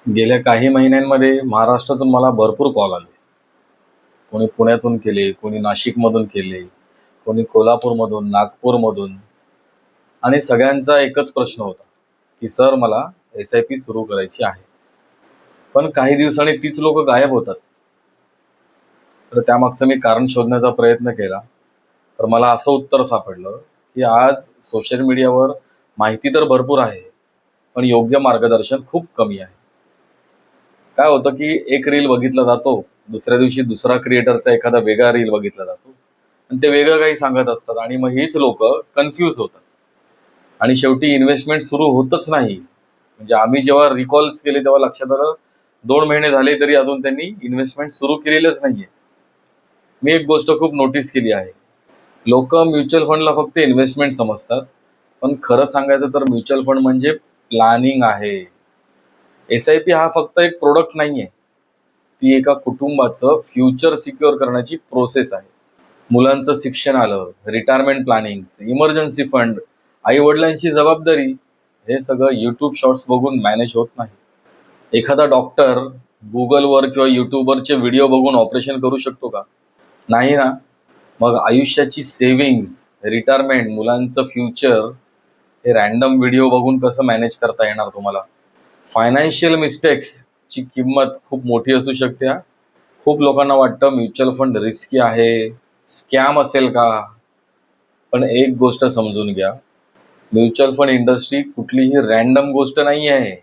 गेल्या काही महिन्यांमध्ये महाराष्ट्रातून मला भरपूर कॉल आले. कोणी पुण्यातून केले, कोणी नाशिकमधून केले, कोणी कोल्हापूरमधून, नागपूरमधून आणि सगळ्यांचा एकच प्रश्न होता, की "सर मला एस-आय-पी सुरू करायची आहे." पण काही दिवसांनी तीच लोकं गायब होतात. तर त्यामागचं मी कारण शोधण्याचा प्रयत्न केला. तर मला असं उत्तर सापडलं, की आज सोशल मीडियावर माहिती तर भरपूर आहे, पण योग्य मार्गदर्शन खूप कमी आहे. काय होतं की एक रील बघितला जातो, दुसऱ्या दिवशी दुसरा क्रिएटरचा एखादा वेगळा रील बघितला जातो आणि ते वेगळं काही सांगत असतात आणि मग हीच लोकं कन्फ्यूज होतात आणि शेवटी इन्व्हेस्टमेंट सुरू होतच नाही. म्हणजे आम्ही जेव्हा रिकॉल्स केले तेव्हा लक्षात आलं 2 महिने झाले तरी अजून त्यांनी इन्व्हेस्टमेंट सुरू केलेलंच नाहीये. मी एक गोष्ट खूप नोटीस केली आहे. लोकं म्युच्युअल फंडला फक्त इन्व्हेस्टमेंट समजतात. पण खरं सांगायचं तर म्युच्युअल फंड म्हणजे प्लॅनिंग आहे. एस-आय-पी हा फक्त एक प्रॉडक्ट नाहीये. ती एका कुटुंबाचं फ्युचर सिक्युअर करण्याची प्रोसेस आहे. मुलांचं शिक्षण आलं, रिटायरमेंट प्लॅनिंग, इमर्जन्सी फंड, आई-वडिलांची जबाबदारी, हे सगळं YouTube शॉर्ट्स बघून मॅनेज होत नाही. एखादा डॉक्टर Googleवर किंवा YouTubeवरचे व्हिडिओ बघून ऑपरेशन करू शकतो का? नाही ना. मग आयुष्याची सेव्हिंग्ज, रिटायरमेंट, मुलांचं फ्युचर हे रँडम व्हिडिओ बघून कसं मॅनेज करता येणार तुम्हाला? फायनान्शियल मिस्टेक्सची किंमत खूप मोठी असू शकते हां. खूप लोकांना वाटतं म्युच्युअल फंड रिस्की आहे, स्कॅम असेल का? पण एक गोष्ट समजून घ्या, म्युच्युअल फंड इंडस्ट्री कुठलीही रँडम गोष्ट नाही आहे.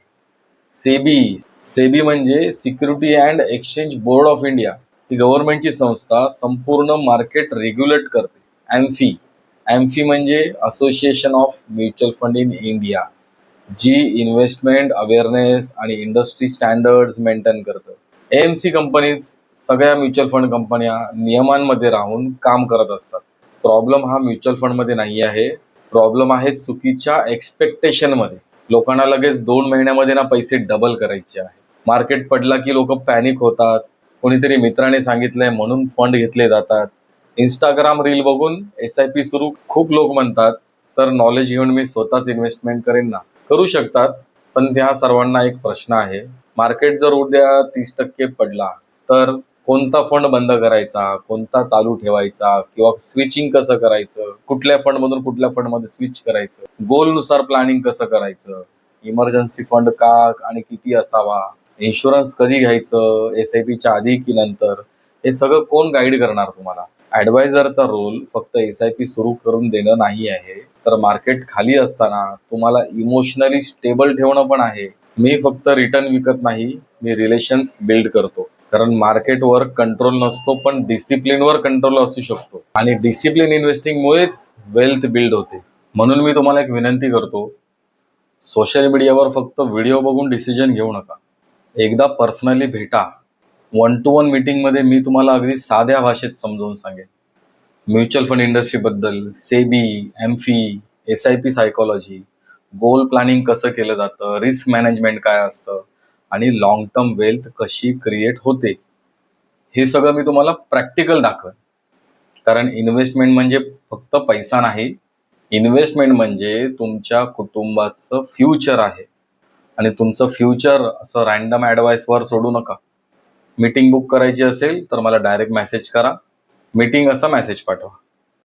सेबी म्हणजे security and exchange board of India ही गव्हर्नमेंटची संस्था संपूर्ण मार्केट रेग्युलेट करते. ॲम्फी म्हणजे association of mutual fund in India, जी इन्व्हेस्टमेंट अवेअरनेस आणि इंडस्ट्री स्टँडर्ड्स मेंटेन करतं. एएमसी कंपनीज सगळ्या म्युच्युअल फंड कंपन्या नियमांमध्ये राहून काम करत असतात. प्रॉब्लेम हा म्युच्युअल फंडमध्ये नाही आहे. प्रॉब्लेम आहे चुकीच्या एक्सपेक्टेशनमध्ये. लोकांना लगेच 2 महिन्यामध्ये ना पैसे डबल करायचे आहे. मार्केट पडला की लोकं पॅनिक होतात. कोणीतरी मित्राने सांगितलंय म्हणून फंड घेतले जातात. Instagram रील बघून एस-आय-पी सुरू खूप लोक म्हणतात, "सर नॉलेज घेऊन मी स्वतःच इन्व्हेस्टमेंट करेन ना." करू शकतात, पण त्या सर्वांना एक प्रश्न आहे. मार्केट जर उद्या 30% पडला, तर कोणता फंड बंद करायचा, कोणता चालू ठेवायचा किंवा स्विचिंग कसं करायचं, कुठल्या फंडमधून कुठल्या फंडमध्ये स्विच करायचं, गोलनुसार प्लॅनिंग कसं करायचं, इमर्जन्सी फंड का आणि किती असावा, इन्शुरन्स कधी घ्यायचं, एस-आय-पीच्या आधी की नंतर, हे सगळं कोण गाईड करणार तुम्हाला? ॲडवायझरचा रोल फक्त एस-आय-पी सुरू करून देणं नाही आहे, तर मार्केट खाली असताना तुम्हाला इमोशनली स्टेबल ठेवणं पण आहे. मी फक्त रिटर्न विकत नाही, मी रिलेशन्स बिल्ड करतो. कारण मार्केटवर कंट्रोल नसतो, पण डिसिप्लिनवर कंट्रोल असू शकतो आणि डिसिप्लिन इन्व्हेस्टिंगमुळेच वेल्थ बिल्ड होते. म्हणून मी तुम्हाला एक विनंती करतो, सोशल मीडियावर फक्त व्हिडिओ बघून डिसिजन घेऊ नका. एकदा पर्सनली भेटा. 1 to 1 मीटिंगमध्ये मी तुम्हाला अगदी साध्या भाषेत समजावून सांगेन. म्युच्युअल फंड इंडस्ट्रीबद्दल, SEBI, AMFI, SIP psychology, goal planning कसं केलं जातं, रिस्क मॅनेजमेंट काय असतं आणि लाँग टर्म वेल्थ कशी क्रिएट होते. हे सगळं मी तुम्हाला प्रॅक्टिकल दाखवेन. कारण इन्व्हेस्टमेंट म्हणजे फक्त पैसा नाही. इन्व्हेस्टमेंट म्हणजे तुमच्या कुटुंबाचं फ्युचर आहे आणि तुमचं फ्युचर असं रँडम ॲडवाइसवर सोडू नका. मीटिंग बुक करायची असेल तर मला डायरेक्ट मेसेज करा. मीटिंग असा मेसेज पाठवा.